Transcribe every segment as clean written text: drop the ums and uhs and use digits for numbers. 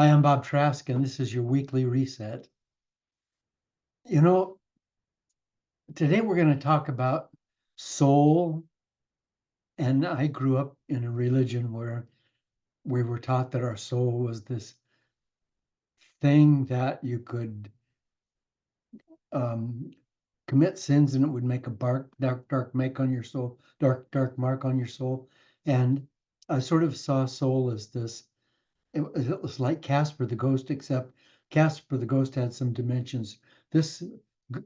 Hi, I'm Bob Trask, and this is your weekly reset. You know, today we're going to talk about soul. And I grew up in a religion where we were taught that our soul was this thing that you could um, commit sins and it would make a dark mark on your soul, dark mark on your soul. And I sort of saw soul as this. It was like Casper the Ghost, except Casper the Ghost had some dimensions. This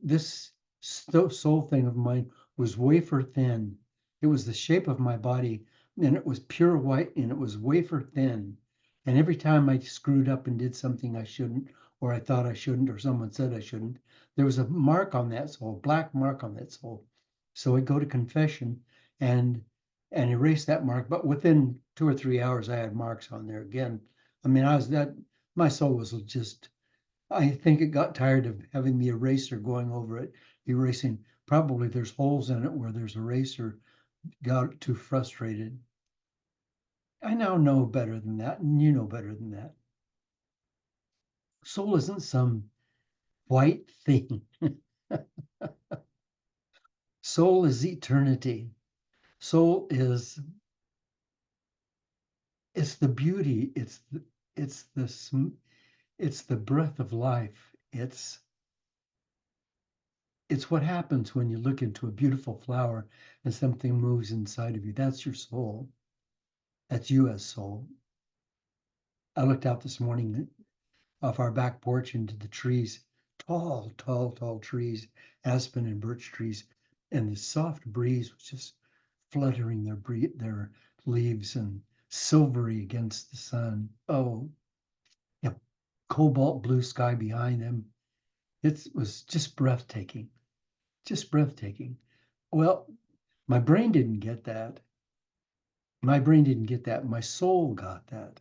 this soul thing of mine was wafer thin. It was the shape of my body, and it was pure white, and it was wafer thin. And every time I screwed up and did something I shouldn't, or I thought I shouldn't, or someone said I shouldn't, there was a mark on that soul, a black mark on that soul. So I'd go to confession and erase that mark. But within 2 or 3 hours, I had marks on there again. I mean, my soul was just, I think it got tired of having the eraser going over it, erasing. Probably there's holes in it where there's eraser, got too frustrated. I now know better than that, and you know better than that. Soul isn't some white thing. Soul is eternity. Soul is, it's the beauty. It's the, it's the breath of life. It's what happens when you look into a beautiful flower and something moves inside of you. That's your soul. That's you as soul. I looked out this morning off our back porch into the trees, tall trees, aspen and birch trees, and the soft breeze was just fluttering their leaves and silvery against the sun. Oh, yeah, cobalt blue sky behind them. It was just breathtaking, just breathtaking. Well, my brain didn't get that. My brain didn't get that. My soul got that.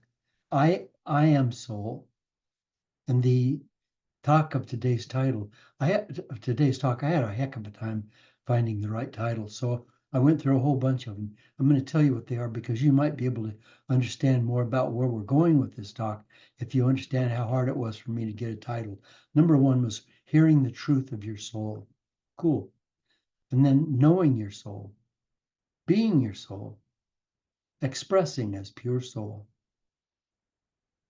I am soul. And the talk of today's title, of today's talk, I had a heck of a time finding the right title. So I went through a whole bunch of them. I'm going to tell you what they are because you might be able to understand more about where we're going with this talk if you understand how hard it was for me to get a title. Number one was hearing the truth of your soul. Cool. And then knowing your soul, being your soul, expressing as pure soul,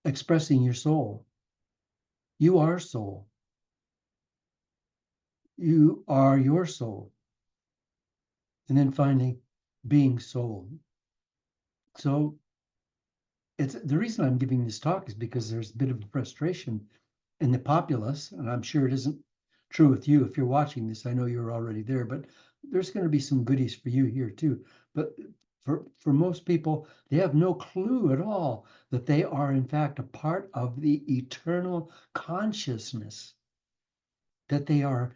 expressing your soul. You are soul. You are your soul. And then finally, being soul. So it's the reason I'm giving this talk is because there's a bit of a frustration in the populace, and I'm sure it isn't true with you. If you're watching this, I know you're already there, but there's going to be some goodies for you here too. But for most people, they have no clue at all that they are in fact a part of the eternal consciousness, that they are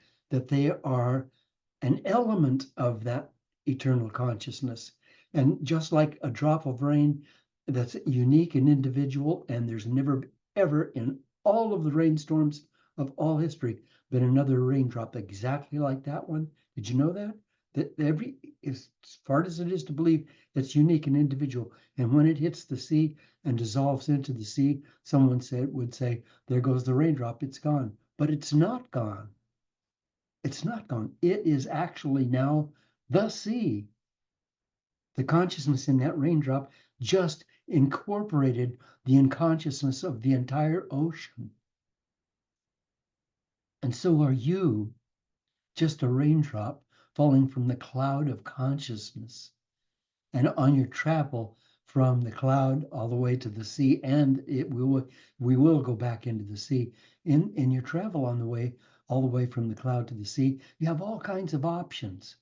an element of that eternal consciousness. And just like a drop of rain that's unique and individual, and there's never ever in all of the rainstorms of all history been another raindrop exactly like that one. Did you know that? That as hard as it is to believe, it's unique and individual. And when it hits the sea and dissolves into the sea, someone would say, there goes the raindrop, it's gone. But it's not gone. It's not gone. It is actually now the sea. The consciousness in that raindrop just incorporated the unconsciousness of the entire ocean. And so are you, just a raindrop falling from the cloud of consciousness. And on your travel from the cloud all the way to the sea, and we will go back into the sea. In your travel on the way, all the way from the cloud to the sea, you have all kinds of options,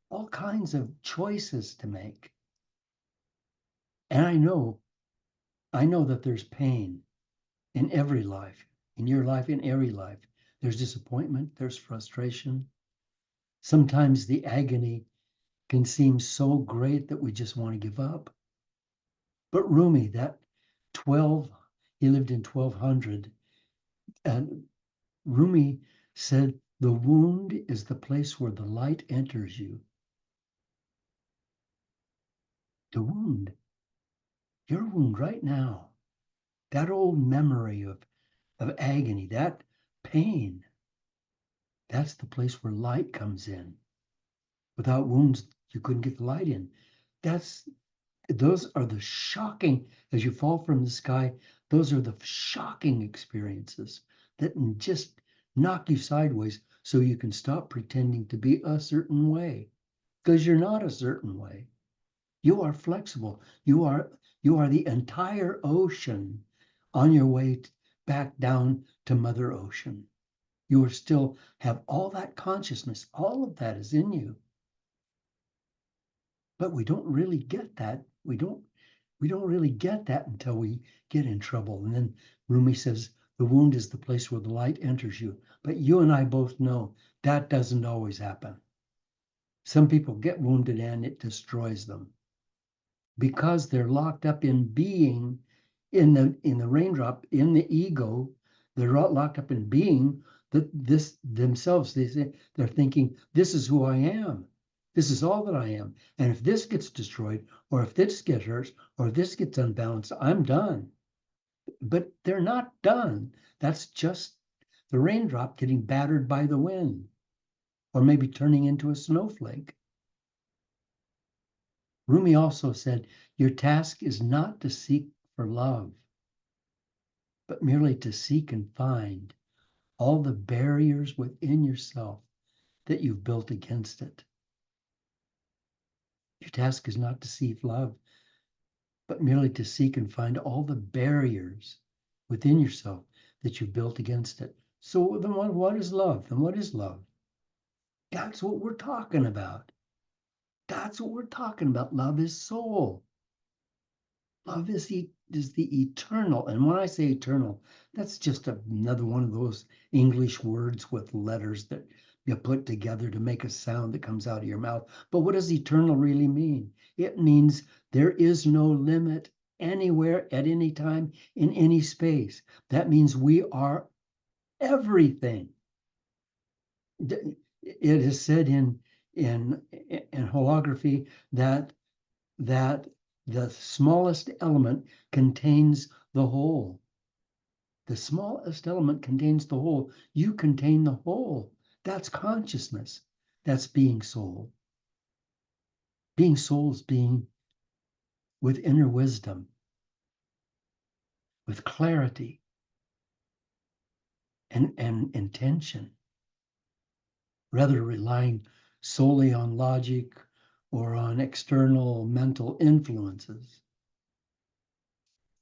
all kinds of choices to make. And I know that there's pain in every life, in your life, in every life. There's disappointment, there's frustration. Sometimes the agony can seem so great that we just want to give up. But Rumi, that 12, he lived in 1200, and Rumi said, the wound is the place where the light enters you. The wound, your wound right now, that old memory of agony, that pain, that's the place where light comes in. Without wounds, you couldn't get the light in. Those are the shocking, as you fall from the sky, those are the shocking experiences that just knock you sideways so you can stop pretending to be a certain way. Because you're not a certain way. You are flexible. You are the entire ocean on your way back down to Mother Ocean. You are still have all that consciousness. All of that is in you. But we don't really get that. We don't really get that until we get in trouble. And then Rumi says the wound is the place where the light enters you. But you and I both know that doesn't always happen. Some people get wounded and it destroys them because they're locked up in being in the raindrop, in the ego. They're locked up in being that this themselves. They're thinking, this is who I am. This is all that I am. And if this gets destroyed, or if this gets hurt, or if this gets unbalanced, I'm done. But they're not done. That's just the raindrop getting battered by the wind, or maybe turning into a snowflake. Rumi also said, your task is not to seek for love, but merely to seek and find all the barriers within yourself that you've built against it. Your task is not to seek love, but merely to seek and find all the barriers within yourself that you built against it. So then what is love? Then what is love? That's what we're talking about. That's what we're talking about. Love is soul. Love is the eternal. And when I say eternal, that's just another one of those English words with letters that you put together to make a sound that comes out of your mouth. But what does eternal really mean? It means there is no limit anywhere at any time in any space. That means we are everything. It is said in holography that the smallest element contains the whole. The smallest element contains the whole. You contain the whole. That's consciousness. That's being soul. Being soul is being with inner wisdom, with clarity and intention, rather relying solely on logic or on external mental influences.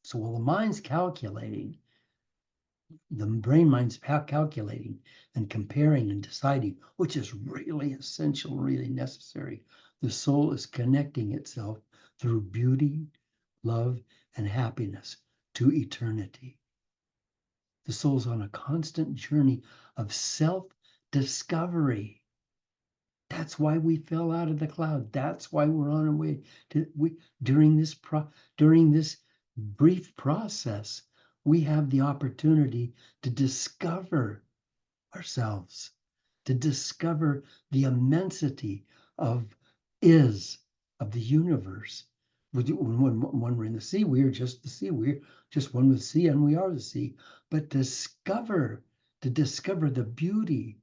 So while the mind's calculating, the brain mind's calculating and comparing and deciding, which is really essential, really necessary. The soul is connecting itself through beauty, love, and happiness to eternity. The soul's on a constant journey of self-discovery. That's why we fell out of the cloud. That's why we're on our way to during this brief process. We have the opportunity to discover ourselves, to discover the immensity of the universe. When we're in the sea, we are just the sea. We're just one with the sea, and we are the sea. But to discover the beauty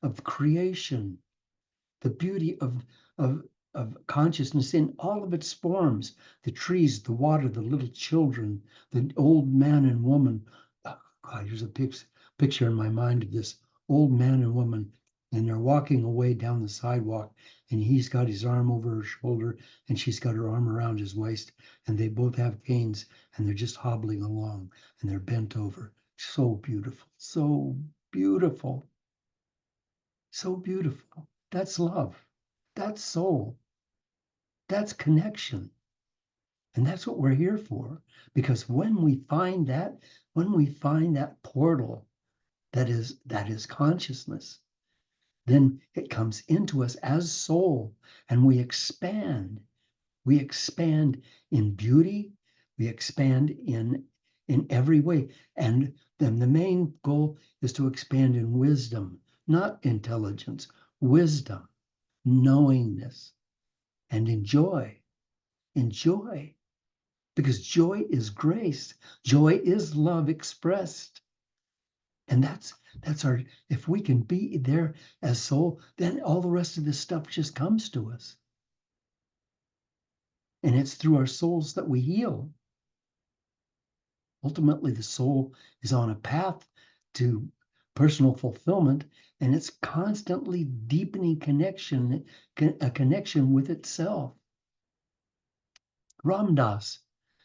of creation, the beauty of consciousness in all of its forms, the trees, the water, the little children, the old man and woman. Oh, God, here's a picture in my mind of this old man and woman, and they're walking away down the sidewalk, and he's got his arm over her shoulder, and she's got her arm around his waist, and they both have canes, and they're just hobbling along, and they're bent over. So beautiful, so beautiful, so beautiful. That's love. That's soul. That's connection. And that's what we're here for. Because when we find that portal that is consciousness, then it comes into us as soul, and we expand. We expand in beauty, we expand in every way. And then the main goal is to expand in wisdom, not intelligence, wisdom, knowingness, and enjoy. Enjoy. because joy is grace. Joy is love expressed. And that's our, if we can be there as soul, then all the rest of this stuff just comes to us. And it's through our souls that we heal. Ultimately, the soul is on a path to personal fulfillment, and it's constantly deepening a connection with itself. Ram Dass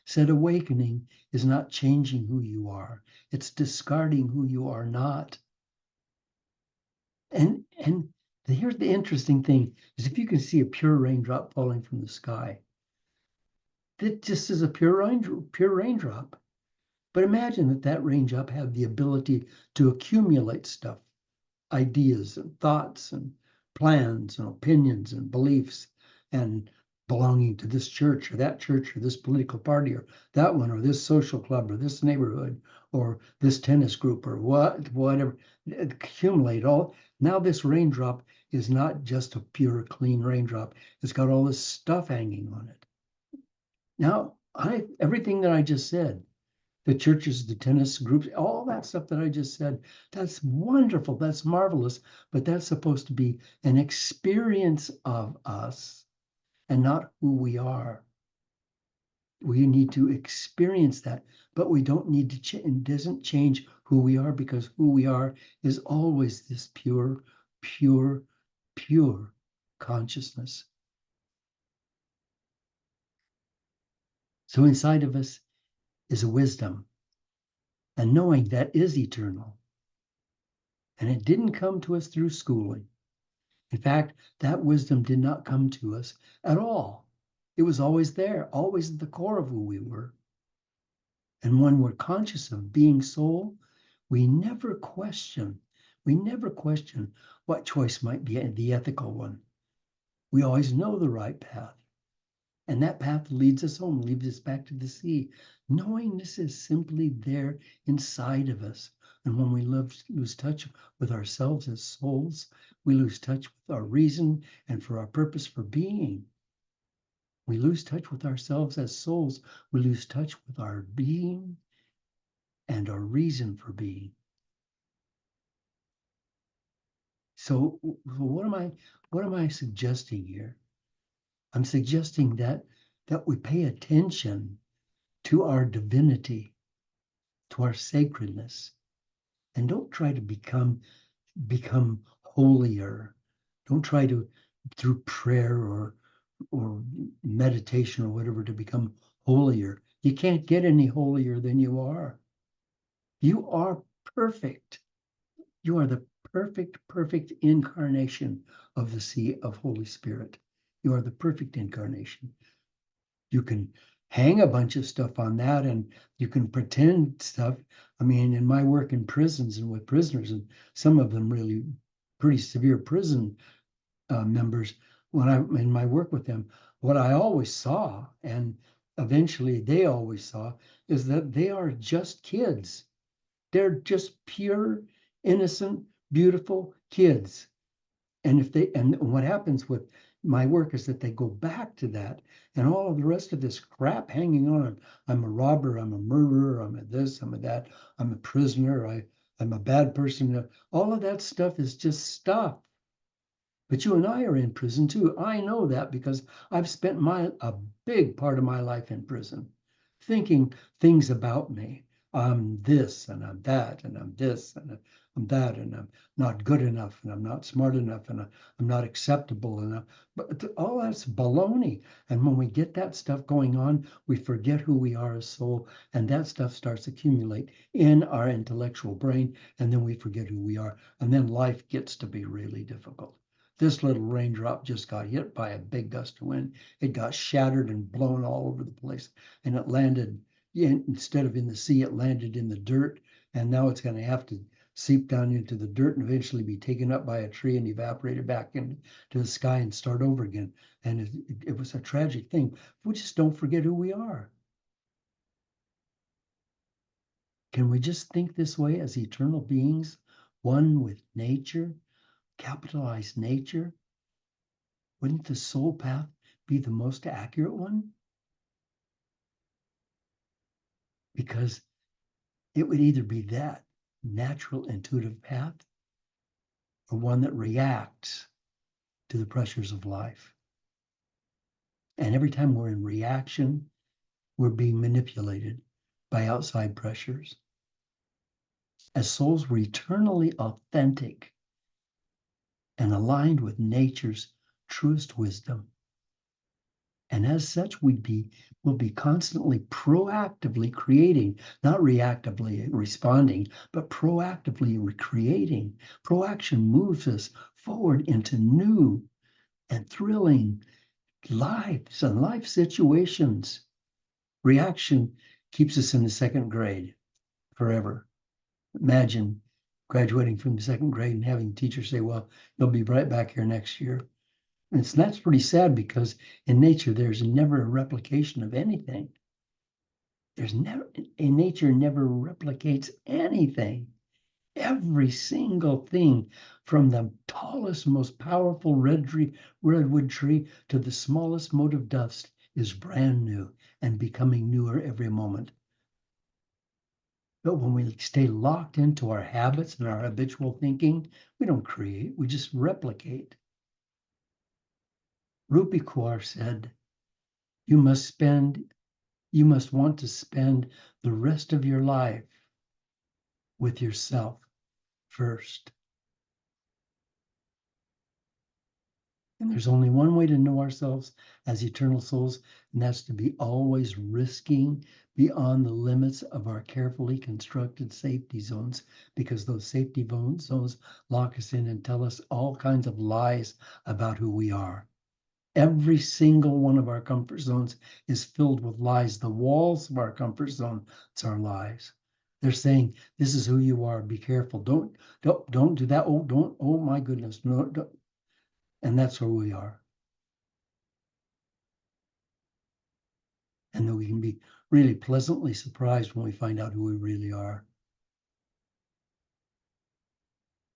said, awakening is not changing who you are, it's discarding who you are not. And here's the interesting thing is if you can see a pure raindrop falling from the sky, that just is a pure raindrop. But imagine that raindrop had the ability to accumulate stuff, ideas and thoughts and plans and opinions and beliefs and belonging to this church or this political party or that one or this social club or this neighborhood or this tennis group or whatever, accumulate all. Now this raindrop is not just a pure, clean raindrop. It's got all this stuff hanging on it. Now, everything that I just said, the churches, the tennis groups, all that stuff that I just said, that's wonderful, that's marvelous, but that's supposed to be an experience of us and not who we are. We need to experience that, but we don't need to change. It doesn't change who we are because who we are is always this pure, pure, pure consciousness. So inside of us is a wisdom, and knowing that is eternal. And it didn't come to us through schooling. In fact, that wisdom did not come to us at all. It was always there, always at the core of who we were. And when we're conscious of being soul, we never question. We never question what choice might be the ethical one. We always know the right path. And that path leads us home, leads us back to the sea. Knowingness is simply there inside of us. And when we lose touch with ourselves as souls, we lose touch with our reason and for our purpose for being. We lose touch with ourselves as souls. We lose touch with our being and our reason for being. So what am I suggesting here? I'm suggesting that we pay attention to our divinity, to our sacredness, and don't try to become holier. Don't try to through prayer or meditation or whatever to become holier. You can't get any holier than you are. You are perfect. You are the perfect incarnation of the sea of Holy Spirit. You are the perfect incarnation. You can hang a bunch of stuff on that and you can pretend stuff. I mean, in my work in prisons and with prisoners, and some of them really pretty severe prison members, when in my work with them, what I always saw, and eventually they always saw, is that they are just kids. They're just pure, innocent, beautiful kids. And what happens with my work is that they go back to that and all of the rest of this crap hanging on. I'm a robber, I'm a murderer, I'm a this, I'm a that, I'm a prisoner, I'm a bad person. All of that stuff is just stuff. But you and I are in prison too. I know that because I've spent a big part of my life in prison, thinking things about me. I'm this and I'm that and I'm this and I'm that and I'm not good enough and I'm not smart enough and I'm not acceptable enough. But all that's baloney. And when we get that stuff going on, we forget who we are as soul, and that stuff starts to accumulate in our intellectual brain, and then we forget who we are, and then life gets to be really difficult. This little raindrop just got hit by a big gust of wind. It got shattered and blown all over the place. And it landed, instead of in the sea, it landed in the dirt. And now it's going to have to seep down into the dirt and eventually be taken up by a tree and evaporated back into the sky and start over again. And it was a tragic thing. We just don't forget who we are. Can we just think this way as eternal beings, one with nature, capitalized nature? Wouldn't the soul path be the most accurate one? because it would either be that natural intuitive path or one that reacts to the pressures of life. And every time we're in reaction, we're being manipulated by outside pressures. As souls, we're eternally authentic and aligned with nature's truest wisdom. And as such, will be constantly proactively creating, not reactively responding, but proactively recreating. Proaction moves us forward into new and thrilling lives and life situations. Reaction keeps us in the second grade forever. Imagine graduating from the second grade and having teachers say, well, you'll be right back here next year. And that's pretty sad because in nature, there's never a replication of anything. Nature never replicates anything. Every single thing, from the tallest, most powerful redwood tree to the smallest mote of dust, is brand new and becoming newer every moment. But when we stay locked into our habits and our habitual thinking, we don't create, we just replicate. Rupi Kaur said, you must want to spend the rest of your life with yourself first. And there's only one way to know ourselves as eternal souls, and that's to be always risking beyond the limits of our carefully constructed safety zones, because those safety zones lock us in and tell us all kinds of lies about who we are. Every single one of our comfort zones is filled with lies. The walls of our comfort zone are lies. They're saying, this is who you are. Be careful. Don't do that. Oh my goodness. No, don't. And that's where we are. And then we can be really pleasantly surprised when we find out who we really are.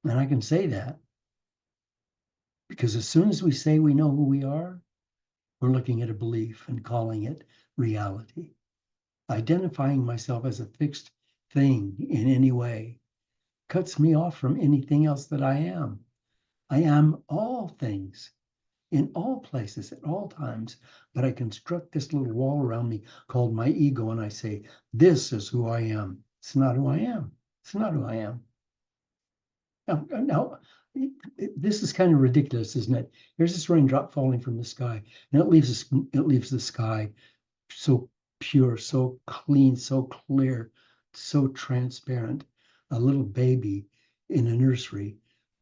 And I can say that because as soon as we say we know who we are, we're looking at a belief and calling it reality. Identifying myself as a fixed thing in any way cuts me off from anything else that I am. I am all things in all places at all times, but I construct this little wall around me called my ego, and I say, this is who I am. It's not who I am. It's not who I am. Now this is kind of ridiculous, isn't it? Here's this raindrop falling from the sky, and it leaves the sky so pure, so clean, so clear, so transparent. A little baby in a nursery,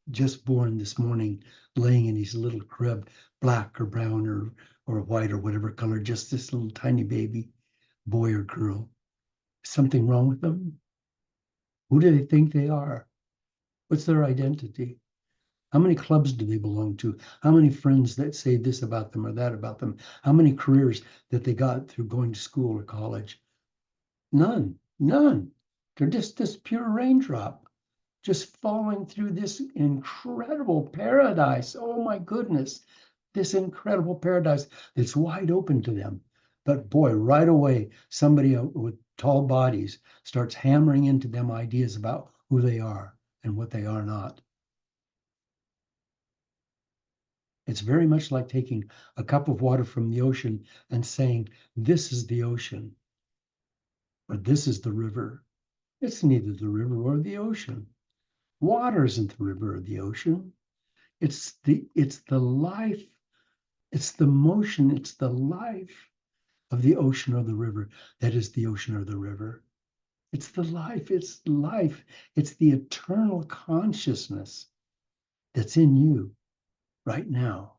just born this morning, laying in his little crib, black or brown or white or whatever color, just this little tiny baby, boy or girl. Something wrong with them? Who do they think they are? What's their identity? How many clubs do they belong to? How many friends that say this about them or that about them? How many careers that they got through going to school or college? None. They're just this pure raindrop, just falling through this incredible paradise. Oh my goodness, this incredible paradise that's wide open to them. But boy, right away, somebody with tall bodies starts hammering into them ideas about who they are and what they are not. It's very much like taking a cup of water from the ocean and saying, this is the ocean, or this is the river. It's neither the river or the ocean. Water isn't the river or the ocean. It's the life, it's the motion, it's the life of the ocean or the river that is the ocean or the river. It's the life, it's life, it's the eternal consciousness that's in you right now.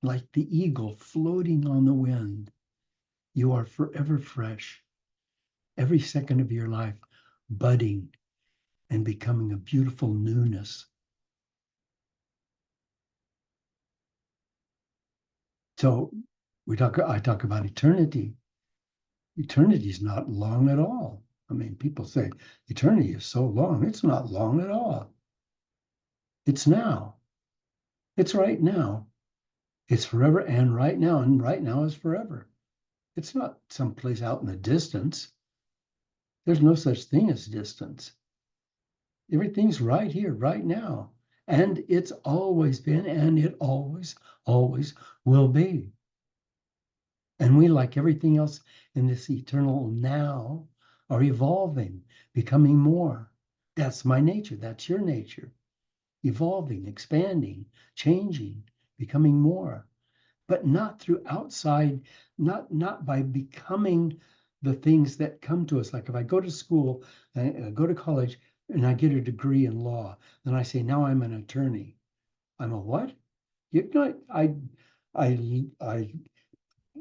Like the eagle floating on the wind, you are forever fresh, every second of your life budding and becoming a beautiful newness. So I talk about eternity. Eternity is not long at all. I mean, people say eternity is so long. It's not long at all. It's now. It's right now. It's forever and right now is forever. It's not someplace out in the distance. There's no such thing as distance. Everything's right here, right now. And it's always been, and it always, always will be. And we, like everything else in this eternal now, are evolving, becoming more. That's my nature. That's your nature. Evolving, expanding, changing, becoming more, but not through outside, not by becoming the things that come to us. Like if I go to school, I go to college, and I get a degree in law, then I say, now I'm an attorney. I'm a what? You know, I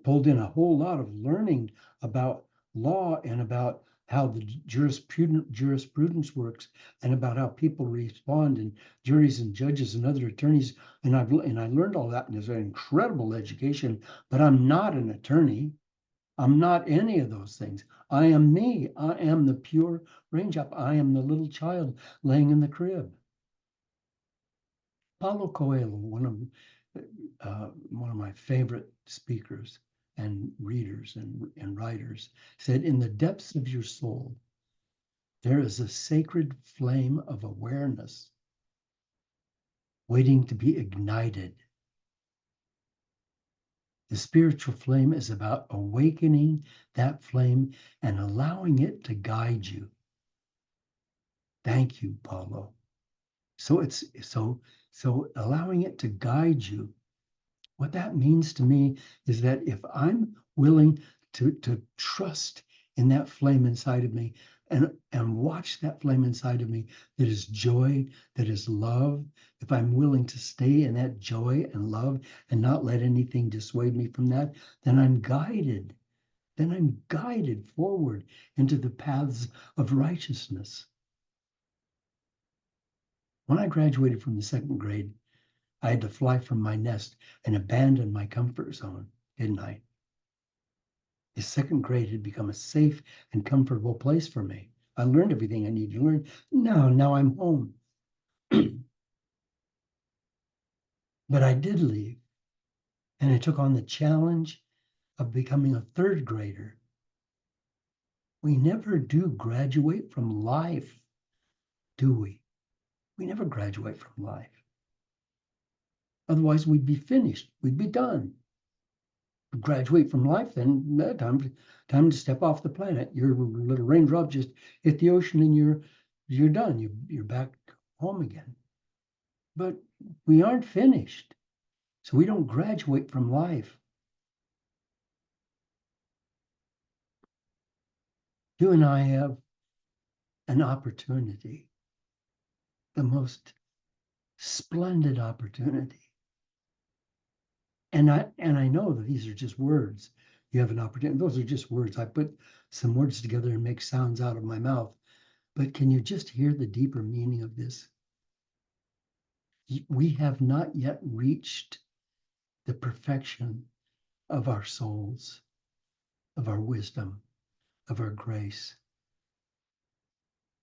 pulled in a whole lot of learning about law and about how the jurisprudence works and about how people respond and juries and judges and other attorneys. And I learned all that, and it's an incredible education, but I'm not an attorney. I'm not any of those things. I am me. I am the pure raindrop. I am the little child laying in the crib. Paulo Coelho, one of my favorite speakers and readers and writers, said, in the depths of your soul, there is a sacred flame of awareness waiting to be ignited. The spiritual flame is about awakening that flame and allowing it to guide you. Thank you, Paulo. So allowing it to guide you. What that means to me is that if I'm willing to trust in that flame inside of me and watch that flame inside of me that is joy, that is love, if I'm willing to stay in that joy and love and not let anything dissuade me from that, then I'm guided. Then I'm guided forward into the paths of righteousness. When I graduated from the second grade, I had to fly from my nest and abandon my comfort zone, didn't I? The second grade had become a safe and comfortable place for me. I learned everything I needed to learn. Now I'm home. But I did leave, and I took on the challenge of becoming a third grader. We never do graduate from life, do we? We never graduate from life. Otherwise, we'd be finished. We'd be done. Graduate from life, then time to step off the planet. Your little raindrop just hit the ocean, and you're done. You're back home again. But we aren't finished, so we don't graduate from life. You and I have an opportunity, the most splendid opportunity. And I know that these are just words. You have an opportunity. Those are just words. I put some words together and make sounds out of my mouth. But can you just hear the deeper meaning of this? We have not yet reached the perfection of our souls, of our wisdom, of our grace.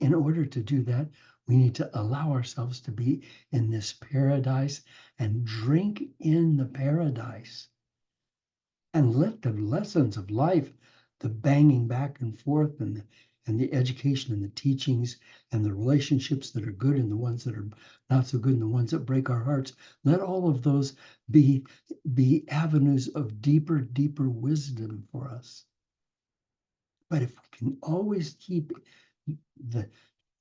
In order to do that, we need to allow ourselves to be in this paradise and drink in the paradise and let the lessons of life, the banging back and forth and the education and the teachings and the relationships that are good and the ones that are not so good and the ones that break our hearts, let all of those be avenues of deeper wisdom for us. But if we can always keep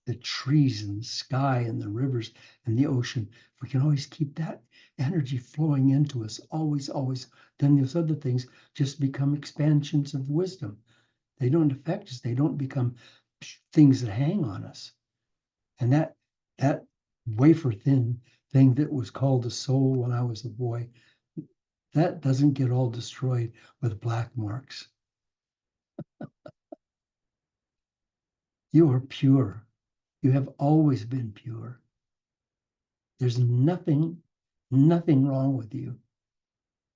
the trees and the sky and the rivers and the ocean, if we can always keep that energy flowing into us, always, then those other things just become expansions of wisdom. They don't affect us. They don't become things that hang on us. And that wafer thin thing that was called a soul when I was a boy, that doesn't get all destroyed with black marks. You are pure. You have always been pure. There's nothing wrong with you.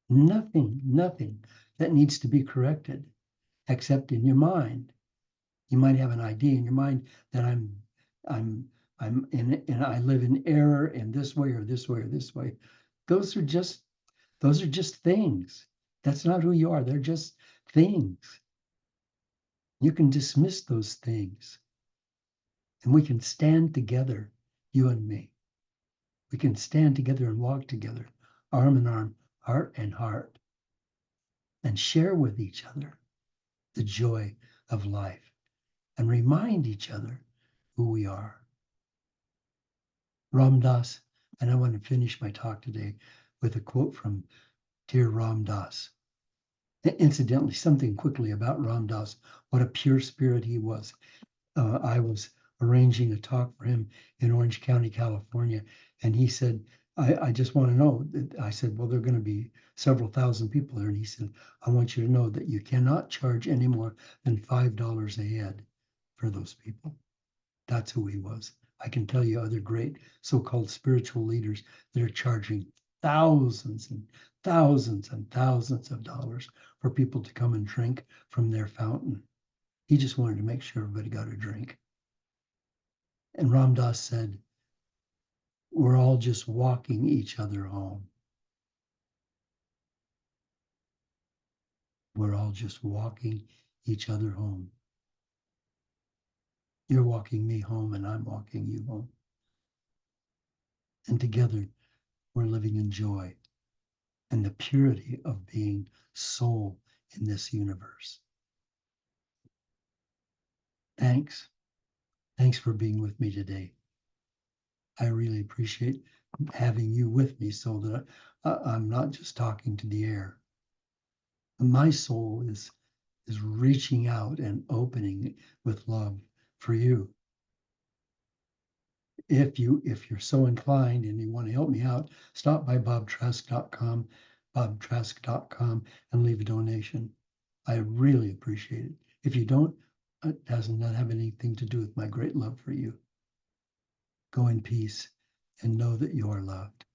Nothing that needs to be corrected, except in your mind. You might have an idea in your mind that I'm in, and I live in error in this way or this way or this way. Those are just things. That's not who you are. They're just things. You can dismiss those things, and we can stand together, you and me. We can stand together and walk together, arm in arm, heart and heart, and share with each other the joy of life and remind each other who we are. Ram Dass, and I want to finish my talk today with a quote from dear Ram Dass. Incidentally, something quickly about Ram Dass, what a pure spirit he was. I was arranging a talk for him in Orange County, California, and he said, I just want to know that I said, well, there are going to be several thousand people there. And he said, I want you to know that you cannot charge any more than $5 a head for those people. That's who he was. I can tell you other great so-called spiritual leaders that are charging thousands and thousands and thousands of dollars for people to come and drink from their fountain. He just wanted to make sure everybody got a drink. And Ram Dass said, we're all just walking each other home. We're all just walking each other home. You're walking me home and I'm walking you home. And together we're living in joy and the purity of being soul in this universe. Thanks. Thanks for being with me today. I really appreciate having you with me so that I'm not just talking to the air. My soul is reaching out and opening with love for you. If you're so inclined and you want to help me out, stop by bobtrask.com, and leave a donation. I really appreciate it. If you don't, it does not have anything to do with my great love for you. Go in peace and know that you are loved.